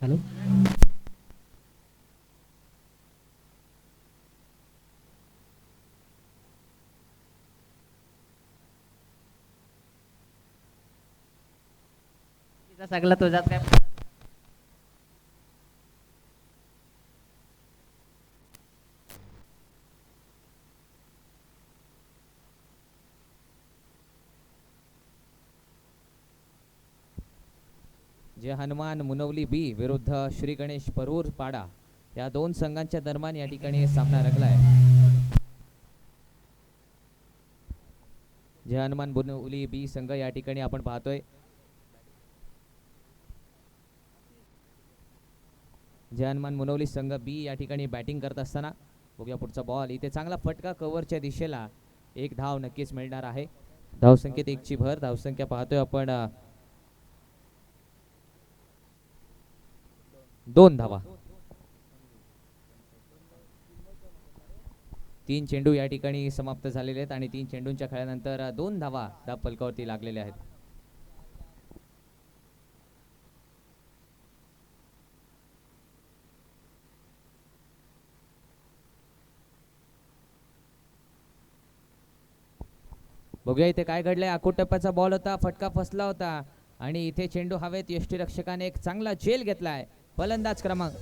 Hello. सगळं तुझ्यात काय. जे हनुमान मुनवली बी विरुद्ध श्री गणेश परूर पाडा या दोन संघांच्या दरम्यान या ठिकाणी सामना रंगलाय. जे हनुमान मुनवली बी संघ या ठिकाणी आपण पाहतोय. जे हनुमान मुनवली संघ बी या ठिकाणी बॅटिंग करत असताना बघूया पुढचा बॉल. इथे चांगला फटका कव्हरच्या दिशेला. एक धाव नक्कीच मिळणार आहे. धावसंख्येत एकची भर. धावसंख्या पाहतोय आपण 2 धावा. 3 चेंडू या ठिकाणी समाप्त झालेले आहेत आणि 3 चेंडूंच्या खेळानंतर 2 धावा धाव फलकावरती लागलेल्या आहेत. बघूया इथे काय घडलंय. आखूड टप्प्याचा बॉल होता. फटका फसला होता आणि इथे चेंडू हवेत. यष्टीरक्षकाने एक चांगला झेल घेतलाय. फलंदाज क्रमांक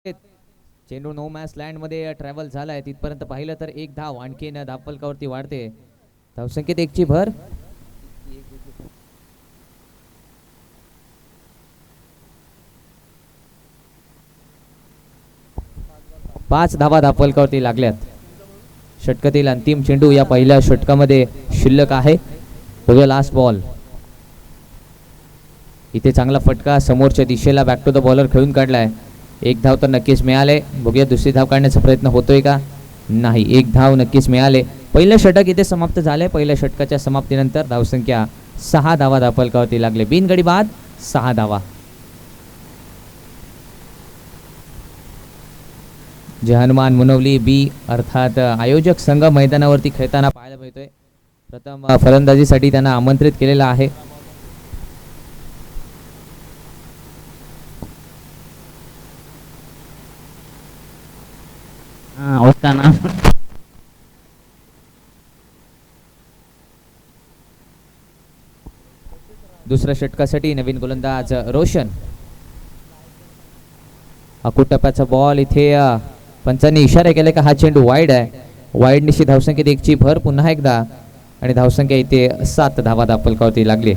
1. चेंडू नो मॅच लँड मध्ये ट्रॅव्हल झालाय. तिथपर्यंत पाहिलं तर एक धाव आणखीन धाव फलकावरती वाढते. धावसंख्येत एकची भर. 5 धावा धाव फलकावरती लागल्यात. षटकातील अंतिम चेंडू या पहिल्या षटकामध्ये शिल्लक आहे. बघूया लास्ट बॉल. इथे चांगला फटका समोरच्या दिशेला बॅक टू द बॉलर खेळून काढलाय. एक धाव तर नक्कीच मिळाले. बघूया दुसरी धाव काढण्याचा प्रयत्न होतोय का. नाही. एक धाव नक्कीच मिळाले. पहिलं षटक इथे समाप्त झाले. पहिल्या षटकाच्या समाप्तीनंतर धावसंख्या 6 धावा धाव फलकावरती लागले. बिनगडी बाद 6 धावा. जे हनुमान मुनवली बी अर्थात आयोजक संघ मैदानावरती खेळताना पाहायला मिळतोय. प्रथम फलंदाजीसाठी त्यांना आमंत्रित केलेलं आहे. दुसऱ्या षटकासाठी नवीन गोलंदाज रोशन. आखूड टप्प्याचा बॉल. इथे पंचांनी इशारा केला का हा चेंडू वाईड आहे. वाईड निश्चित. धावसंख्येत एकची भर पुन्हा एकदा आणि धावसंख्या इथे 7 धावा धाव फलकावरती लागली.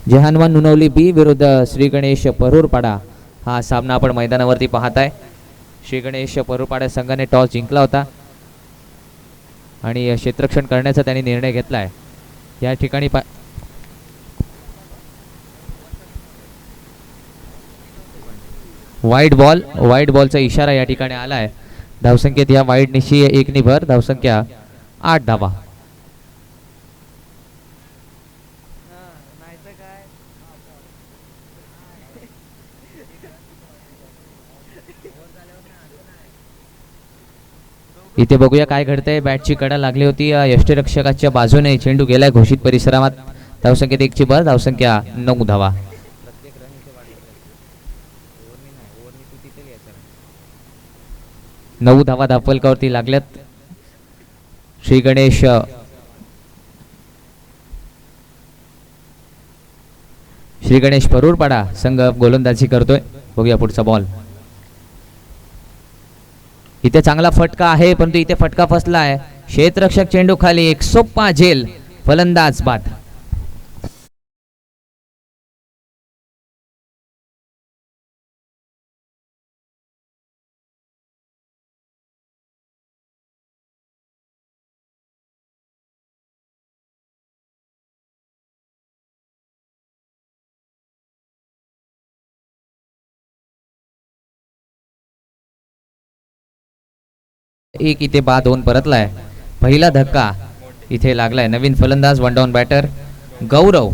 जे हनुमान मुनवली बी विरुद्ध श्री गणेश परूरपाडा हा सामना आपण मैदानावरती पाहताय. श्री गणेश परूरपाडा संघाने टॉस जिंकला होता आणि क्षेत्ररक्षण करण्याचा त्यांनी निर्णय घेतलाय. या ठिकाणी वाईड बॉल. वाईड बॉलचा इशारा या ठिकाणी आलाय. धावसंख्येत या वाईड निशी एकनी भर. धावसंख्या 8 धावा. इथे बघूया काय घडतंय. बॅटची कडा लागली होती. यष्टीरक्षकाच्या बाजूने चेंडू गेलाय घोषित परिसरात. धावसंख्येत एकची भर. धावसंख्या 9 धावा. 9 धावा धाव फलकावरती लागल्यात. श्री गणेश परूरपाडा संघ गोलंदाजी करतोय. बघूया पुढचा बॉल. इथे चांगला फटका आहे परंतु इथे फटका फसला आहे. क्षेत्ररक्षक चेंडू खाली. एक सोप्पा झेल. फलंदाज बाद. एक इथे बाद होऊन परतलाय. पहिला धक्का इथे लागलाय. नवीन फलंदाज वन डाऊन बॅटर गौरव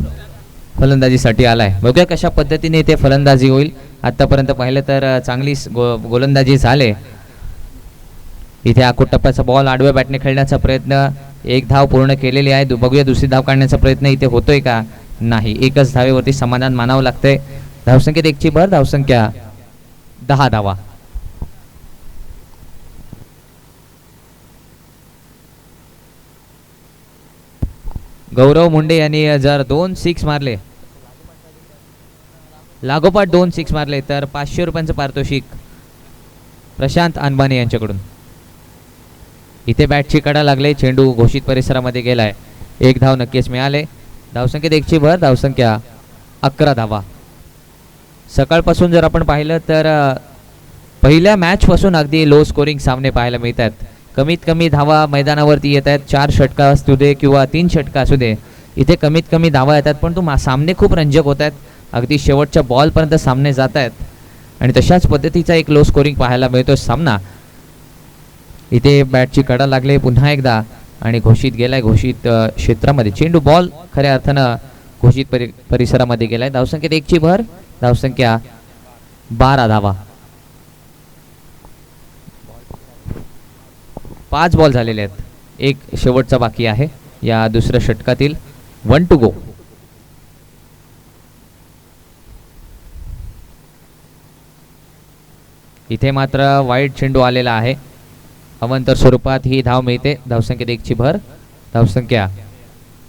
फलंदाजीसाठी आलाय. बघूया कशा पद्धतीने इथे फलंदाजी होईल. आतापर्यंत पाहिलं तर चांगली गोलंदाजी झाले. इथे आखूट टप्प्याचा बॉल आडव्या बॅटने खेळण्याचा प्रयत्न, एक धाव पूर्ण केलेली आहे. बघूया दुसरी धाव काढण्याचा प्रयत्न इथे होतोय का, नाही. एकच धावेवरती समाधान मानावं लागतंय. धावसंख्येत 1ची भर, धावसंख्या 10 धावा. गौरव मुंडे यांनी जर 2 सिक्स मारले, लागोपाठ 2 सिक्स मारले तर 500 रुपयांचं पारितोषिक प्रशांत अनबाने यांच्याकडून. इथे बॅटची कडा लागले, चेंडू घोषित परिसरामध्ये गेलाय. एक धाव नक्कीच मिळाले. धावसंख्येत 1ची भर, धावसंख्या 11 धावा. सकाळपासून जर आपण पाहिलं तर पहिल्या मॅचपासून अगदी लो स्कोरिंग सामने पाहायला मिळतात. कमीत कमी धावा मैदानावरती येत आहेत. 4 षटका असू दे किंवा 3 षटका असू दे, इथे कमीत कमी धावा येतात. पण सामने खूप रंजक होत आहेत. अगदी शेवटच्या बॉलपर्यंत सामने जात आहेत आणि तशाच पद्धतीचा एक लो स्कोरिंग पाहायला मिळतो सामना. इथे बॅटची कडा लागले पुन्हा एकदा आणि घोषित गेलाय घोषित क्षेत्रामध्ये. चेंडू बॉल खऱ्या अर्थानं घोषित परिसरामध्ये गेलाय. धावसंख्येत 1ची भर, धावसंख्या 12 धावा. 5 बॉल झालेले आहेत. एक शेवटचा बाकी आहे या दुसऱ्या षटकातील. 1 टू गो. इथे मात्र वाईट चेंडू आलेला आहे. अवंतर स्वरूपात ही धाव मिळते. धावसंख्येत 1ची भर, धावसंख्या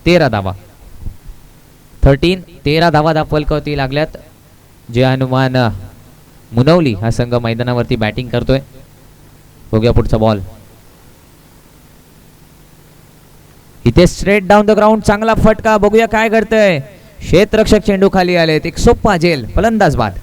13 धावा. 13 धावा दाफलकावरती लागल्यात. जे हनुमान मुनवली हा संघ मैदानावरती बॅटिंग करतोय. बघूया पुढचा बॉल. इथे स्ट्रेट डाऊन द ग्राउंड, चांगला फटका. बघूया काय घडतंय. क्षेत्ररक्षक चेंडू खाली आलेत. एक सोपा झेल, फलंदाज बाद.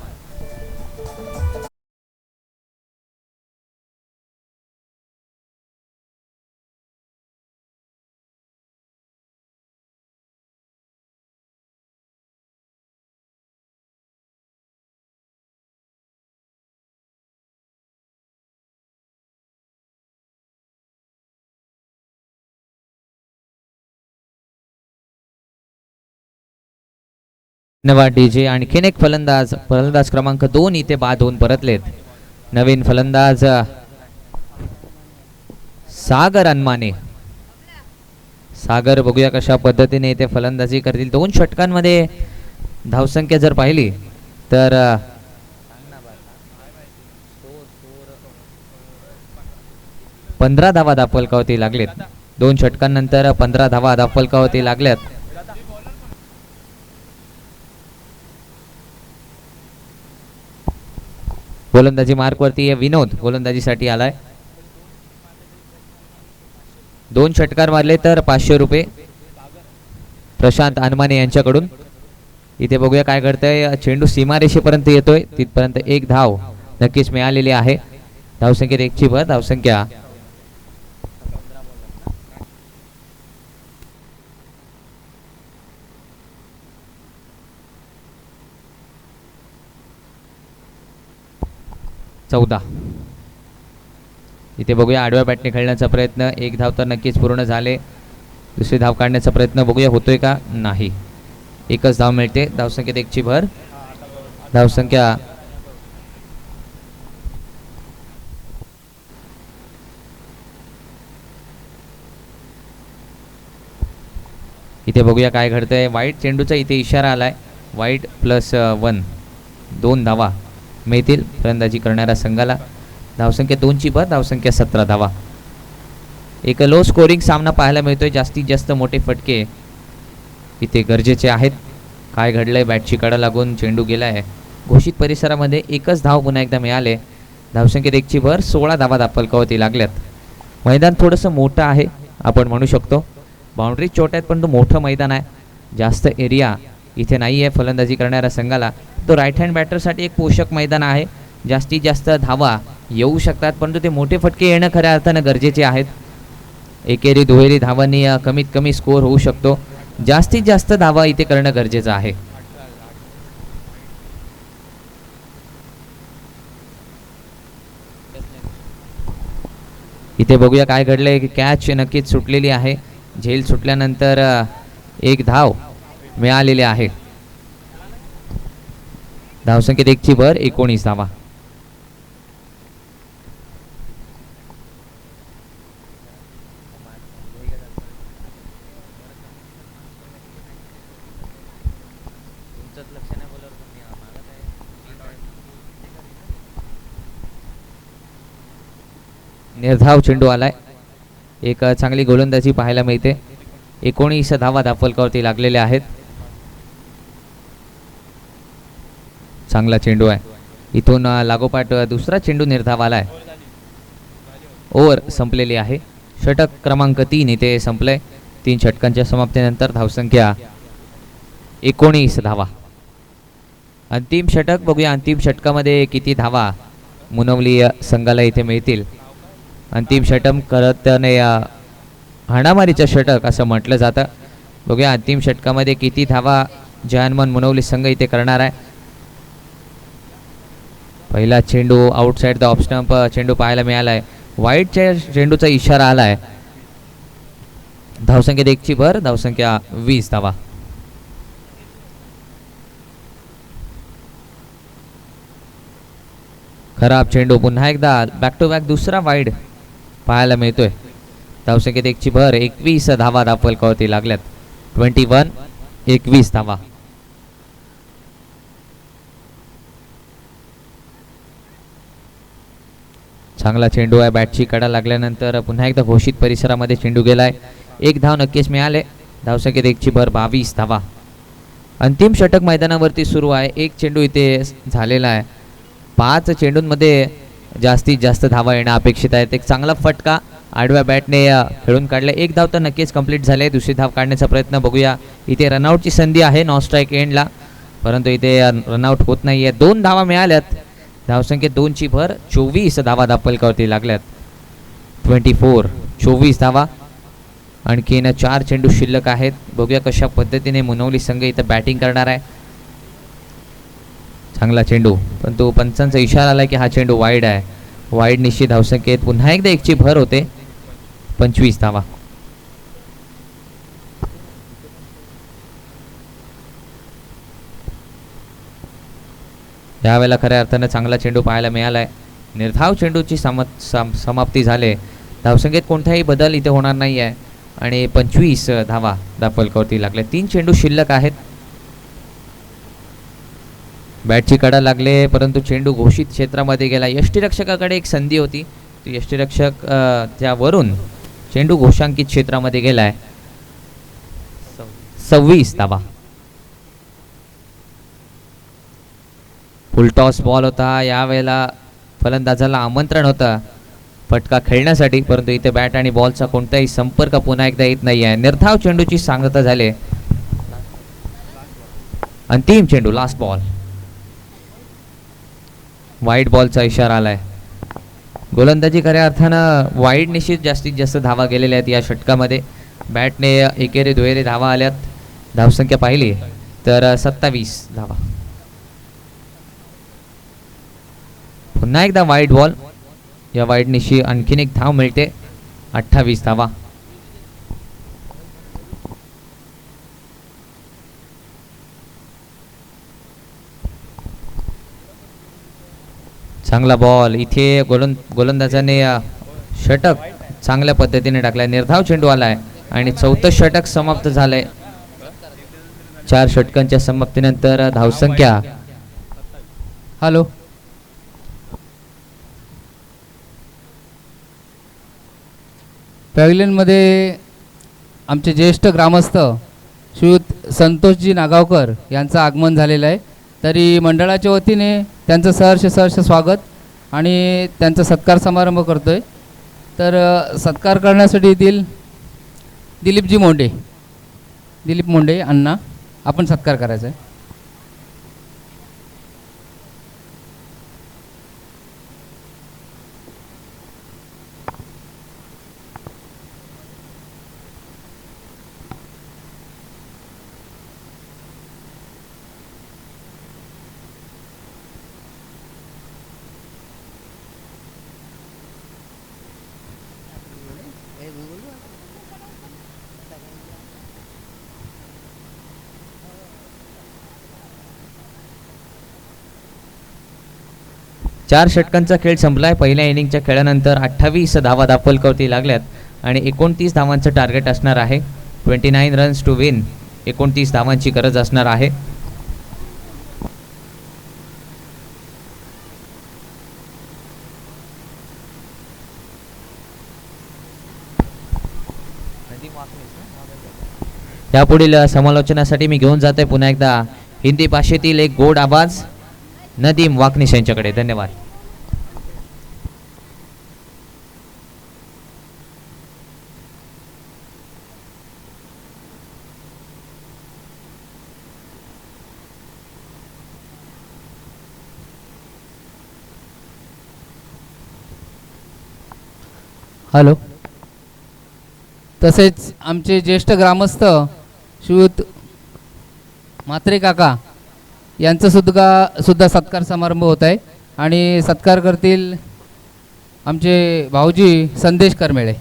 धन्यवाद डीजे. आणखीन एक फलंदाज क्रमांक 2 इथे बाद होऊन परतलेत. नवीन फलंदाज सागर अनमाने. सागर बघूया कशा पद्धतीने इथे फलंदाजी करतील. 2 षटकांमध्ये धावसंख्या जर पाहिली तर 15 धावा दाफलकावरती लागलेत. 2 षटकांनंतर 15 धावा दाफलकावरती लागल्यात. गोलंदाजी मार्कवरती विनोद गोलंदाजीसाठी आलाय. 2 षटकार मारले तर 500 रुपये प्रशांत अनमाने यांच्याकडून. इथे बघूया काय घडतंय. चेंडू सीमारेषेपर्यंत येतोय. तिथपर्यंत एक धाव नक्कीच मिळालेली आहे. धावसंख्येत 1ची भर, धावसंख्या 14. इथे बघूया आडव्या बॅटने खेळण्याचा प्रयत्न. एक धाव तर नक्कीच पूर्ण झाले. दुसरी धाव काढण्याचा प्रयत्न बघूया होतोय का, नाही. एकच धाव मिळते. धावसंख्येत 1ची भर, धावसंख्या 'इथे बघूया काय घडतंय. वाईट चेंडूचा इथे इशारा आलाय. वाईट +1 2 धावा मिळतील फलंदाजी करणाऱ्या संघाला. धावसंख्या 2ची भर, धावसंख्या 17 धावा. एक लो स्कोरिंग सामना पाहायला मिळतोय. जास्तीत जास्त मोठे फटके इथे गरजेचे आहेत. काय घडलंय. बॅटची कडा लागून चेंडू गेलाय घोषित परिसरामध्ये. एकच धाव पुन्हा एकदा मिळाले. धावसंख्येत 1ची भर, 16 धावा दाफलकावरती लागल्यात. मैदान थोडंसं मोठं आहे आपण म्हणू शकतो. बाउंड्री छोट्या आहेत परंतु मोठं मैदान आहे. जास्त एरिया इथे नाही आहे फलंदाजी करणाऱ्या संघाला. तो राईट हँड बॅटरसाठी एक पोषक मैदान आहे. जास्तीत जास्त धावा येऊ शकतात परंतु ते मोठे फटके येणं खऱ्या अर्थानं गरजेचे आहेत. एकेरी दुहेरी धावांनी कमीत कमी स्कोर होऊ शकतो. जास्तीत जास्त धावा इथे करणं गरजेचं आहे. इथे बघूया काय घडलंय की कॅच नक्कीच सुटलेली आहे. झेल सुटल्यानंतर एक धाव मिळालेली आहे. धावसंख्येत 1ची भर 19 धावा. निर्धाव चेंडू आलाय. एक चांगली गोलंदाजी पाहायला मिळते. 19 धावा धावफलकावरती लागलेल्या आहेत. चांगला चेंडू आहे. इथून लागोपाठ दुसरा चेंडू निर्धाव आलाय. ओव्हर संपलेली आहे. षटक क्रमांक 3 इथे संपलंय. 3 षटकांच्या समाप्तीनंतर धावसंख्या 19 धावा. अंतिम षटक बघूया. अंतिम षटकामध्ये किती धावा मुनवली संघाला इथे मिळतील. अंतिम षटक करत त्याने हाणामारीचं षटक असं म्हटलं जातं. बघूया अंतिम षटकामध्ये किती धावा जहानमान मुनवली संघ इथे करणार आहे. पहिला चेंडू आउटसाइड द ऑफ स्टंप चेंडू पाहायला मिळालाय. वाईटच्या चेंडूचा इशारा आलाय. धावसंख्येत 1ची भर. धावसंख्या 20 धावा. खराब चेंडू. पुन्हा एकदा बॅक टू बॅक दुसरा वाईड पाहायला मिळतोय. धावसंख्येत 1ची भर. 21 धावा धावफलकावरती लागल्यात. 21 धावा. चांगला चेंडू आहे. बॅटची कडा लागल्यानंतर पुन्हा एकदा घोषित परिसरामध्ये चेंडू गेलाय. 1 धाव नक्कीच मिळाले. धावसंख्येत 1ची भर. 22 धावा. अंतिम षटक मैदानावरती सुरू आहे. 1 चेंडू इथे झालेला आहे. 5 चेंडूंमध्ये जास्तीत जास्त धावा येणं अपेक्षित आहे. एक चांगला फटका आडव्या बॅटने खेळून काढला. 1 धाव तर नक्कीच कंप्लीट झाले. दुसरी धाव काढण्याचा प्रयत्न बघूया. इथे रनआउटची संधी आहे नॉन स्ट्राईक एंडला, परंतु इथे रनआउट होत नाही आहे. 2 धावा मिळाल्यात. धावसंख्येत 2ची भर. 24 धावा धावफलकावरती लागल्यात. 24 धावा. आणखीन 4 चेंडू शिल्लक आहेत. बघूया कशा पद्धतीने मुनवली संघ इथं बॅटिंग करणार आहे. चांगला चेंडू, परंतु पंचांचा इशारा आला की हा चेंडू वाईड आहे. वाईड निश्चित. धावसंख्येत पुन्हा एकदा 1ची भर होते. 25 धावा. यावेळेला खऱ्या अर्थानं चांगला चेंडू पाहायला मिळालाय. निर्धाव चेंडूची समाप्ती झाले. धावसंख्येत कोणताही बदल इथे होणार नाही आहे आणि 25 धावा धावफलकावरती लागले. 3 चेंडू शिल्लक आहेत. बॅटची कडा लागले, परंतु चेंडू घोषित क्षेत्रामध्ये गेला. यष्टीरक्षकाकडे एक संधी होती. यष्टीरक्षक त्यावरून चेंडू घोषांकित क्षेत्रामध्ये गेलाय. 26 धावा. फुलटॉस बॉल होता. यावेळेला फलंदाजाला आमंत्रण होतं फटका खेळण्यासाठी, परंतु इथे बॅट आणि बॉलचा कोणताही संपर्क पुन्हा एकदा येत नाही आहे. निर्धाव चेंडूची सांगता झाले. अंतिम चेंडू लास्ट बॉल. वाईड बॉलचा इशारा आलाय. गोलंदाजी खऱ्या अर्थानं वाईड निश्चित जास्तीत जास्त धावा गेलेल्या आहेत या षटकामध्ये. बॅटने एकेरी दुहेरी धावा आल्यात. धावसंख्या पाहिली तर 27 धावा. पुन्हा एकदा वाईड बॉल. या वाईड निशी आणखीन एक धाव मिळते. 28 धावा. चांगला बॉल. इथे गोलंदाजाने षटक चांगल्या पद्धतीने टाकलाय. निर्धाव चेंडू आलाय आणि 4थं षटक समाप्त झालंय. 4 षटकांच्या समाप्तीनंतर धावसंख्या. हॅलो, पॅव्हिलियनमध्ये आमचे ज्येष्ठ ग्रामस्थ श्रीयुत संतोषजी नागावकर यांचं आगमन झालेलं आहे. तरी मंडळाच्या वतीने त्यांचं सहर्ष स्वागत आणि त्यांचा सत्कार समारंभ करतो आहे. तर सत्कार करण्यासाठी येथील दिलीप मोंडे अण्णा आपण सत्कार करायचा आहे. 4 षटकांचा खेळ संपलाय. पहिल्या इनिंगच्या खेळानंतर 28 धावा दापलकावरती लागल्यात आणि 29 धावांचं टार्गेट असणार आहे. 29 रन्स टू विन. 29 धावांची गरज असणार आहे. यापुढील समालोचनासाठी मी घेऊन जातोय पुन्हा एकदा हिंदी भाषेतील एक गोड आवाज नदीम वाकनिस यांच्याकडे. धन्यवाद. हॅलो. तसेच आमचे ज्येष्ठ ग्रामस्थ श्रीयुत म्हात्रे काका यांचं सुद्धा सत्कार समारंभ होत आहे आणि सत्कार करतील आमचे भाऊजी संदेश करमेळे.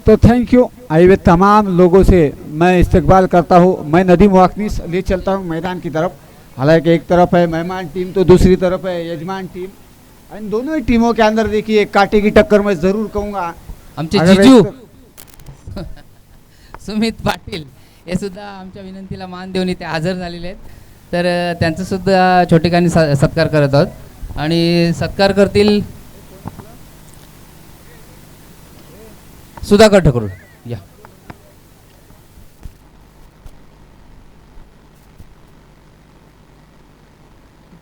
तो थैंक यू। आए हुए तमाम लोगों से मैं इस्तकबाल करता हूँ। मैं नदीम वाकनिस ले चलता हूँ मैदान की तरफ। हालांकि एक तरफ है मेहमान टीम तो दूसरी तरफ है यजमान टीम। इन दोनों ही टीमों के अंदर देखिए कांटे की टक्कर मैं ज़रूर कहूँगा। आमचे जिजू सुमित पाटील हे सुद्धा आमच्या विनंतीला मान देऊन इथे हजर झालेले आहेत, तर त्यांचं सुद्धा छोटेखानी सत्कार करत आहोत आणि सत्कार करतील सुधाकर ठकरूड या।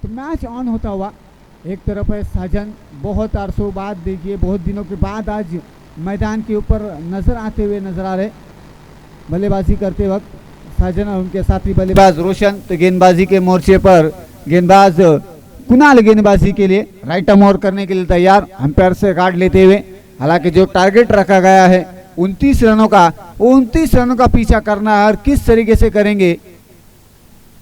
तो मैच ऑन होता हुआ एक तरफ है साजन, बहुत अरसों बाद देखिए बहुत दिनों के बाद आज मैदान के ऊपर नज़र आते हुए नजर आ रहे। बल्लेबाजी करते वक्त साजन और उनके साथी बल्लेबाज रोशन। तो गेंदबाजी के मोर्चे पर गेंदबाज कुणाल गेंदबाजी के लिए राइट आर्म करने के लिए तैयार, अंपायर से कार्ड लेते हुए। हालांकि जो टारगेट रखा गया है 29 रनों का, 29 रनों का पीछा करना है और किस तरीके से करेंगे।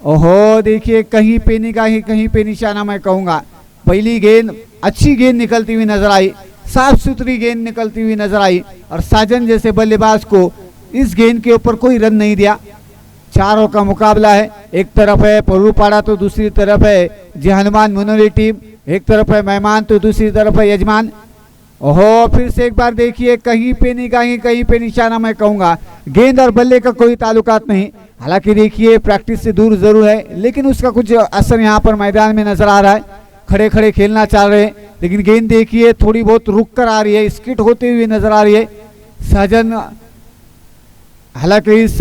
ओहो देखिए कहीं पे निगाही कहीं पे निशाना। मैं कहूँगा पहली गेंद अच्छी गेंद निकलती हुई नजर आई, साफ सुथरी गेंद निकलती हुई नजर आई और साजन जैसे बल्लेबाज को इस गेंद के ऊपर कोई रन नहीं दिया। चारों का मुकाबला है, एक तरफ है परूपाड़ा तो दूसरी तरफ है जी हनुमान मुनोरी टीम, एक तरफ है मेहमान तो दूसरी तरफ है यजमान। ओहो फिर से एक बार देखिए कहीं पे निगाही कहीं पे निशाना। मैं कहूँगा गेंद और बल्ले का कोई ताल्लुकात नहीं। हालांकि देखिए प्रैक्टिस से दूर जरूर है लेकिन उसका कुछ असर यहाँ पर मैदान में नजर आ रहा है। खड़े खड़े खेलना चाह रहे हैं लेकिन गेंद देखिए थोड़ी बहुत रुक कर आ रही है, स्किट होते हुए नजर आ रही है। साजन हालांकि इस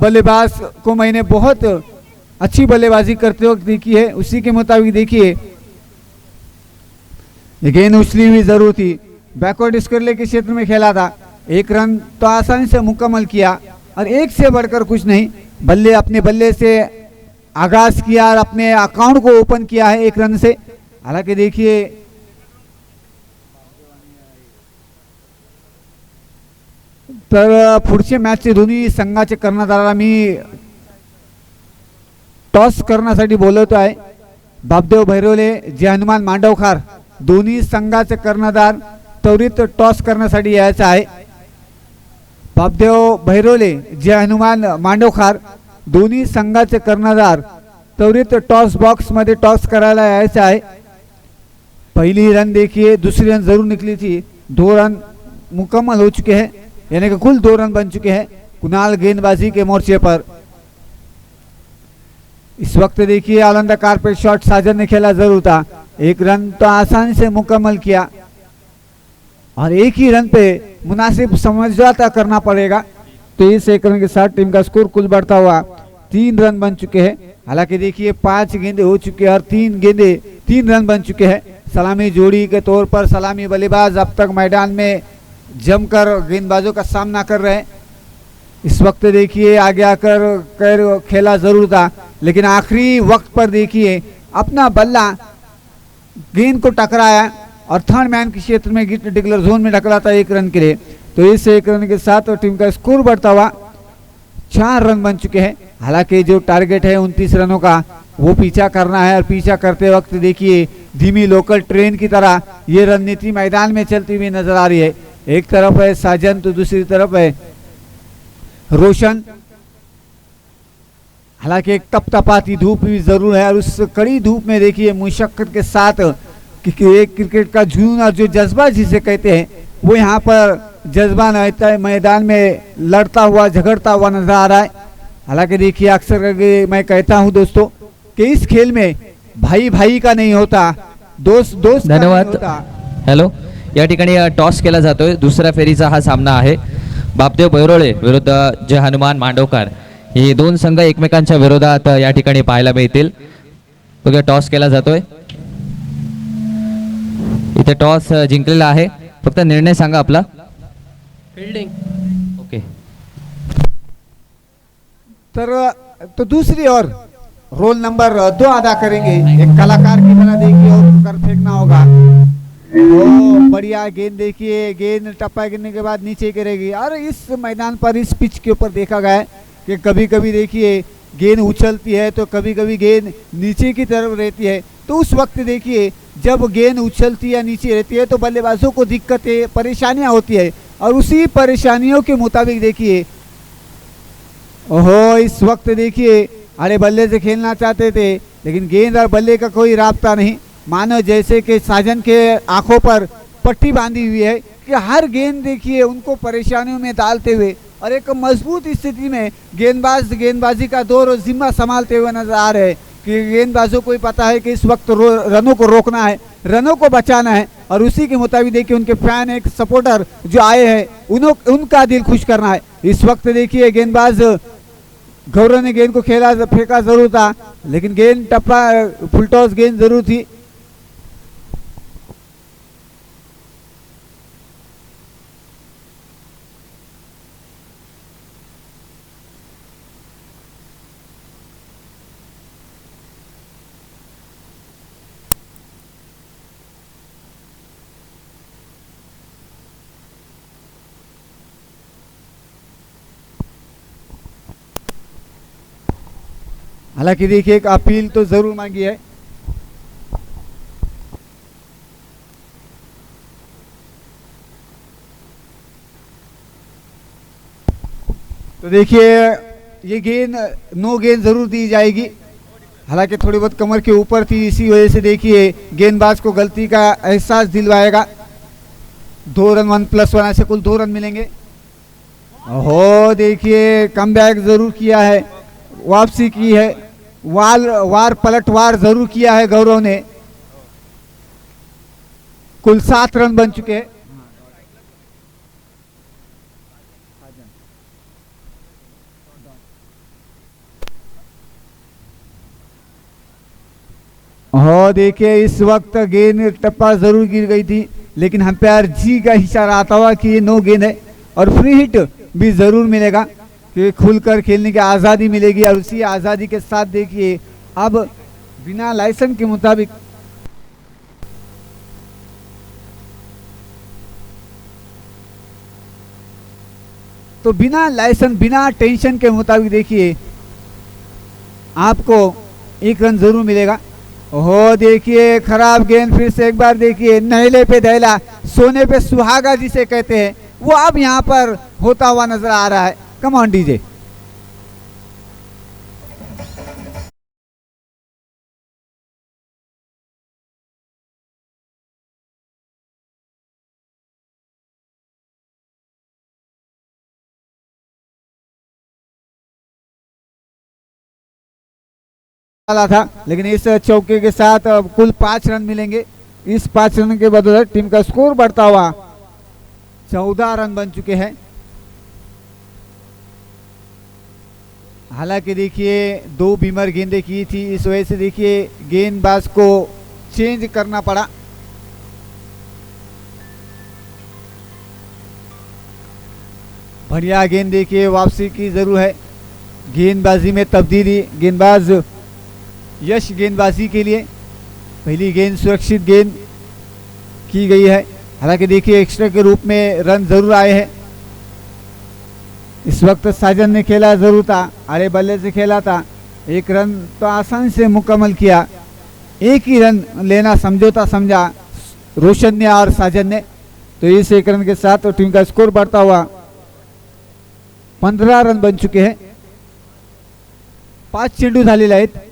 बल्लेबाज को मैंने बहुत अच्छी बल्लेबाजी करते वक्त देखी है, उसी के मुताबिक देखिए गेंद उछली हुई जरूर थी। बैकवर्ड स्क्वायर के क्षेत्र में खेला था, एक रन तो आसानी से मुकम्मल किया और एक से बढ़कर कुछ नहीं। बल्ले अपने बल्ले से आगाज किया और अपने अकाउंट को ओपन किया है एक रन से। हालांकि देखिए तर पुढचे मॅचचे दोन्ही संघाचे कर्णधाराला मी टॉस करण्यासाठी बोलवतो आहे। बापदेव भैरवले जे हनुमान मांडवखार दोन्ही संघाचे कर्णधार त्वरित टॉस करण्यासाठी यायचं आहे। बापदेव भैरोले, जय हनुमान मांडवखार दोन्ही संघाचे कर्णधार त्वरित टॉस बॉक्स मध्ये टॉस करायला यायचं आहे। पहली रन देखिए, दूसरी रन जरूर निकली थी, 2 रन मुकम्मल हो चुके हैं, यानी कि कुल 2 रन बन चुके हैं कुणाल गेंदबाजी के मोर्चे पर। इस वक्त देखिए आलंदा कारपेट शॉट साजन ने खेला जरूर था, 1 रन तो आसानी से मुकम्मल किया और 1 ही रन पे मुनासिब समझौता करना पड़ेगा। तो इस 1 रन के साथ टीम का स्कोर कुल बढ़ता हुआ 3 रन बन चुके हैं। हालांकि देखिए 5 गेंदे हो चुके हैं और 3 रन बन चुके हैं। सलामी जोड़ी के तौर पर सलामी बल्लेबाज अब तक मैदान में जमकर गेंदबाजों का सामना कर रहे हैं। इस वक्त देखिए आगे आकर खेला जरूर था, लेकिन आखिरी वक्त पर देखिए अपना बल्ला गेंद को टकराया और थर्ड मैन के क्षेत्र में डिक्लेयर जोन में ढकला था 1 रन के लिए। तो इस 1 रन के साथ टीम का स्कोर बढ़ता हुआ 4 रन बन चुके हैं। हालांकि जो टारगेट है 29 रनों का वो पीछा करना है और पीछा करते वक्त देखिए धीमी लोकल ट्रेन की तरह ये रणनीति मैदान में चलती हुई नजर आ रही है। एक तरफ है साजन तो दूसरी तरफ है रोशन। हालांकि एक तपतपाती धूप भी जरूर है और उस कड़ी धूप में देखिए मुशक्कत के साथ एक क्रिकेट का जुनून और जो जज्बा जिसे कहते हैं वो यहाँ पर जज्बा रहता है, मैदान में लड़ता हुआ झगड़ता हुआ नजर आ रहा है। हालांकि देखिए अक्सर करके मैं कहता हूँ दोस्तों कि इस खेल में भाई भाई का नहीं होता, दोस्त दोस्त का नहीं धन्यवाद। होता। हॅलो, या ठिकाणी टॉस केला जातोय, दुसऱ्या फेरीचा हा सामना आहे। बापदेव भैरोळे विरुद्ध जय हनुमान मांडवकर, हे 2 संघ एकमेकांच्या विरोधात या ठिकाणी पाहायला मिळतील। बघा टॉस केला जातोय, इथे टॉस जिंकलेला आहे, फक्त निर्णय सांगा आपला। फील्डिंग ओके, तो दूसरी ओर रोल नंबर 2 अदा करेंगे, एक कलाकार की तरह देखिए और कर फेंकना होगा। ओ बढ़िया गेंद देखिए, गेंद टप्पा गिरने के बाद नीचे गिरेगी। और इस मैदान पर इस पिच के ऊपर देखा गया है कि कभी कभी देखिए गेंद उछलती है तो कभी कभी गेंद नीचे की तरफ रहती है। तो उस वक्त देखिए जब गेंद उछलती या नीचे रहती है तो बल्लेबाजों को दिक्कतें परेशानियां होती है और उसी परेशानियों के मुताबिक देखिए ओहो इस वक्त देखिए अरे बल्ले से खेलना चाहते थे लेकिन गेंद और बल्ले का कोई राब्ता नहीं, मानो जैसे कि साजन के आंखों पर पट्टी बांधी हुई है कि हर गेंद देखिए उनको परेशानियों में डालते हुए और एक मजबूत स्थिति में गेंदबाज गेंदबाजी का दौर और जिम्मा संभालते हुए नजर आ रहे हैं कि गेंदबाजों को ही पता है कि इस वक्त रनों को रोकना है, रनों को बचाना है और उसी के मुताबिक देखिए उनके फैन एक सपोर्टर जो आए हैं उनका दिल खुश करना है। इस वक्त देखिए गेंदबाज गौरव ने गेंद को खेला फेंका जरूर था लेकिन गेंद टप्पा फुलटॉस गेंद जरूर थी। हालांकि देखिए एक अपील तो जरूर मांगी है। तो देखिए ये गेंद नो गेंद जरूर दी जाएगी, हालांकि थोड़ी बहुत कमर के ऊपर थी, इसी वजह से देखिए गेंदबाज को गलती का एहसास दिलवाएगा। 2 रन 1+1 ऐसे कुल 2 रन मिलेंगे। ओहो देखिए कमबैक जरूर किया है, वापसी की है, वार पलटवार जरूर किया है गौरव ने। कुल 7 रन बन चुके हैं। हो देखिए इस वक्त गेंद टप्पा जरूर गिर गई थी लेकिन अंपायर जी का इशारा आता हुआ कि ये नो गेंद है और फ्री हिट भी जरूर मिलेगा कि खुलकर खेलने की आज़ादी मिलेगी। और उसी आज़ादी के साथ देखिए अब बिना लाइसेंस के मुताबिक तो बिना लाइसेंस बिना टेंशन के मुताबिक देखिए आपको 1 रन जरूर मिलेगा। ओहो देखिए खराब गेंद, फिर से एक बार देखिए नहले पे दहला, सोने पे सुहागा जिसे कहते हैं वो अब यहाँ पर होता हुआ नजर आ रहा है। Come on DJ. वाला था, लेकिन इस चौके के साथ कुल 5 रन मिलेंगे। इस 5 रन के बदौलत टीम का स्कोर बढ़ता हुआ 14 रन बन चुके हैं। हालांकि देखिए 2 बीमर गेंदें की थी, इस वजह से देखिए गेंदबाज को चेंज करना पड़ा। बढ़िया गेंद देखिए वापसी की जरूर है। गेंदबाजी में तब्दीली, गेंदबाज यश गेंदबाजी के लिए पहली गेंद सुरक्षित गेंद की गई है। हालांकि देखिए एक्स्ट्रा के रूप में रन जरूर आए हैं। इस वक्त साजन ने खेला जरूर था, अरे बल्ले से खेला था, 1 रन तो आसानी से मुकम्मल किया। 1 ही रन लेना समझौता समझा रोशन ने और साजन ने। तो इस 1 रन के साथ टीम का स्कोर बढ़ता हुआ 15 रन बन चुके हैं। 5 चेंडू झालेले आहेत,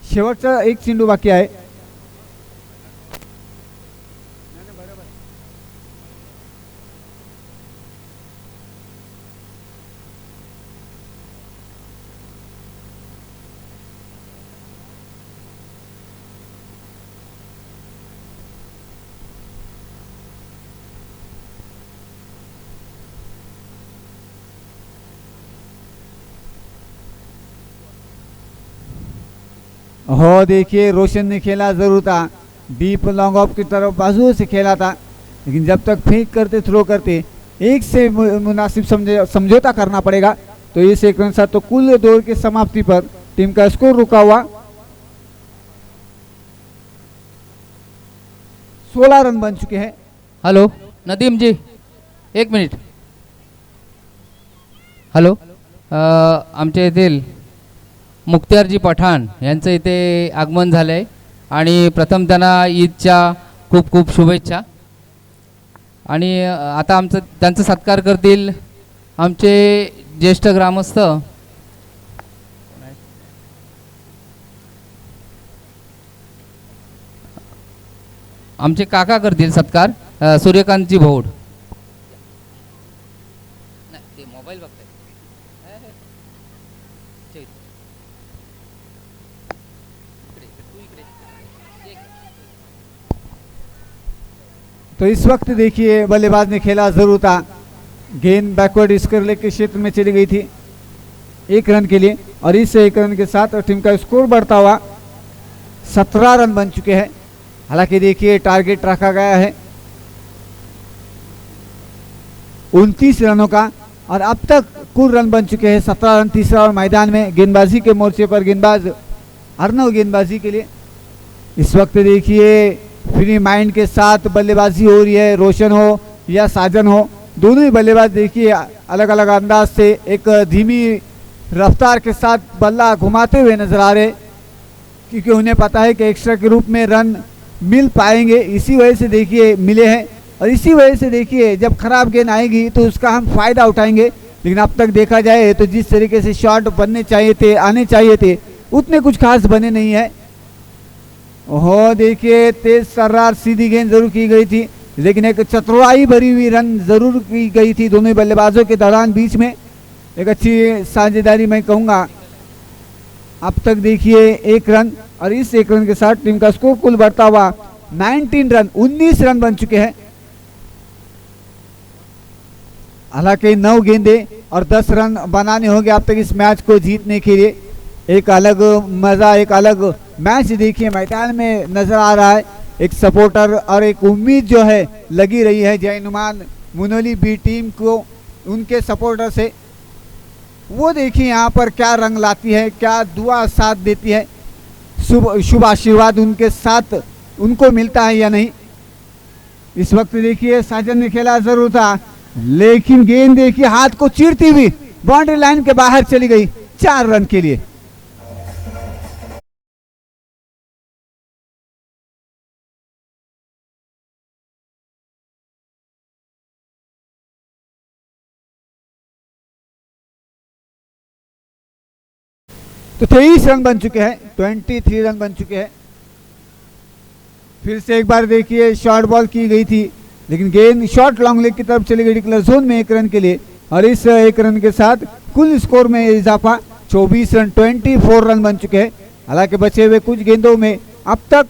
शेवटचा 1 चेंडू बाकी आहे। हो देखिए रोशन ने खेला जरूर था, डीप लॉन्ग ऑफ की तरफ बाजू से खेला था, लेकिन जब तक फेंक करते थ्रो करते 1 से मुनासिब समझौता करना पड़ेगा। तो इस 1 रन साथ तो कुल दौर की समाप्ति पर टीम का स्कोर रुका हुआ 16 रन बन चुके हैं। हॅलो नदीम जी, 1 मिनिट. हॅलो, आमच्या येथील मुक्त्यारजी पठाण यांचं इथे आगमन झालं आहे आणि प्रथम त्यांना ईदच्या खूप खूप शुभेच्छा. आणि आता त्यांचा सत्कार करतील आमचे ज्येष्ठ ग्रामस्थ आमचे काका करतील सत्कार, सूर्यकांतजी भौड. ते मोबाईल बघताय. तो इस वक्त देखिए बल्लेबाज ने खेला जरूर था, गेंद बैकवर्ड स्क्वायर लेग के क्षेत्र में चली गई थी 1 रन के लिए, और इस 1 रन के साथ टीम का स्कोर बढ़ता हुआ 17 रन बन चुके हैं। हालांकि देखिए टारगेट रखा गया है 29 रनों का, और अब तक कुल रन बन चुके हैं 17 रन। तीसरा और मैदान में गेंदबाजी के मोर्चे पर गेंदबाज अर्नव गेंदबाजी के लिए। इस वक्त देखिए फ्री माइंड के साथ बल्लेबाजी हो रही है, रोशन हो या साजन हो, दोनों ही बल्लेबाज देखिए अलग अलग अंदाज से एक धीमी रफ्तार के साथ बल्ला घुमाते हुए नजर आ रहे, क्योंकि उन्हें पता है कि एक्स्ट्रा के रूप में रन मिल पाएंगे, इसी वजह से देखिए मिले हैं। और इसी वजह से देखिए जब खराब गेंद आएगी तो उसका हम फायदा उठाएंगे। लेकिन अब तक देखा जाए तो जिस तरीके से शॉट बनने चाहिए थे, आने चाहिए थे, उतने कुछ खास बने नहीं है। हो देखिए तेज सर्रार सीधी गेंद जरूर की गई थी, लेकिन एक चतुराई भरी हुई रन जरूर की गई थी दोनों बल्लेबाजों के दौरान, बीच में एक अच्छी साझेदारी मैं कहूँगा। अब तक देखिए 1 रन, और इस 1 रन के साथ टीम का स्कोर कुल बढ़ता हुआ 19 रन बन चुके हैं। हालांकि 9 गेंदे और 10 रन बनाने होंगे अब तक इस मैच को जीतने के लिए। एक अलग मजा, एक अलग मैच देखिए मैदान में नजर आ रहा है। एक सपोर्टर और एक उम्मीद जो है लगी रही है जयनुमान मुनोली बी टीम को, उनके सपोर्टर से। वो देखिए यहाँ पर क्या रंग लाती है, क्या दुआ साथ देती है, शुभ आशीर्वाद उनके साथ उनको मिलता है या नहीं। इस वक्त देखिए साजन ने खेला जरूर था, लेकिन गेंद देखिए हाथ को चीरती हुई बाउंड्री लाइन के बाहर चली गई 4 रन के लिए। तो 23 रन बन चुके हैं, 23 रन बन चुके हैं। फिर से एक बार देखिए शॉर्ट बॉल की गई थी, लेकिन गेंद शॉर्ट लॉन्ग लेग की तरफ चली गई डिक्लेयर जोन में 1 रन के लिए, और इस 1 रन के साथ कुल स्कोर में इजाफा 24 रन, 24 रन बन चुके हैं। हालांकि बचे हुए कुछ गेंदों में अब तक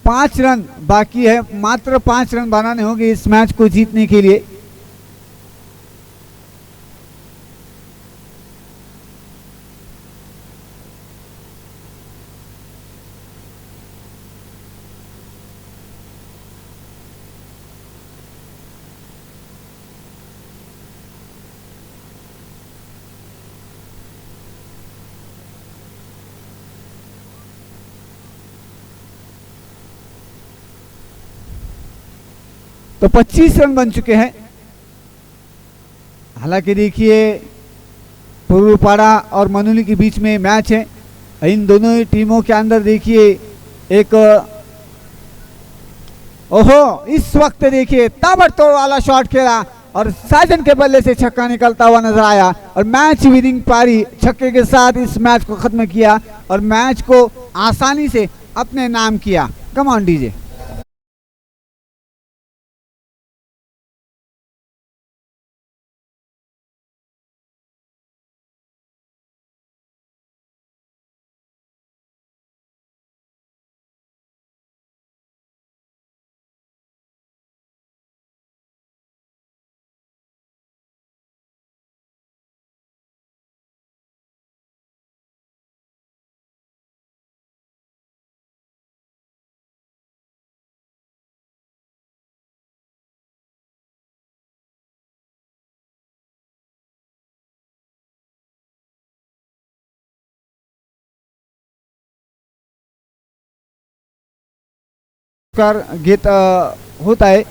5 रन बाकी है, मात्र 5 रन बनाने होंगे इस मैच को जीतने के लिए। तो 25 रन बन चुके हैं। हालांकि देखिए पूर्वपाड़ा और मनोली के बीच में मैच है, इन दोनों ही टीमों के अंदर देखिए एक ओहो, इस वक्त देखिए ताबड़तोड़ वाला शॉट खेला और साजन के बल्ले से छक्का निकलता हुआ नजर आया और मैच विनिंग पारी छक्के के साथ इस मैच को खत्म किया और मैच को आसानी से अपने नाम किया। Come on DJ. कर घेत होत आहे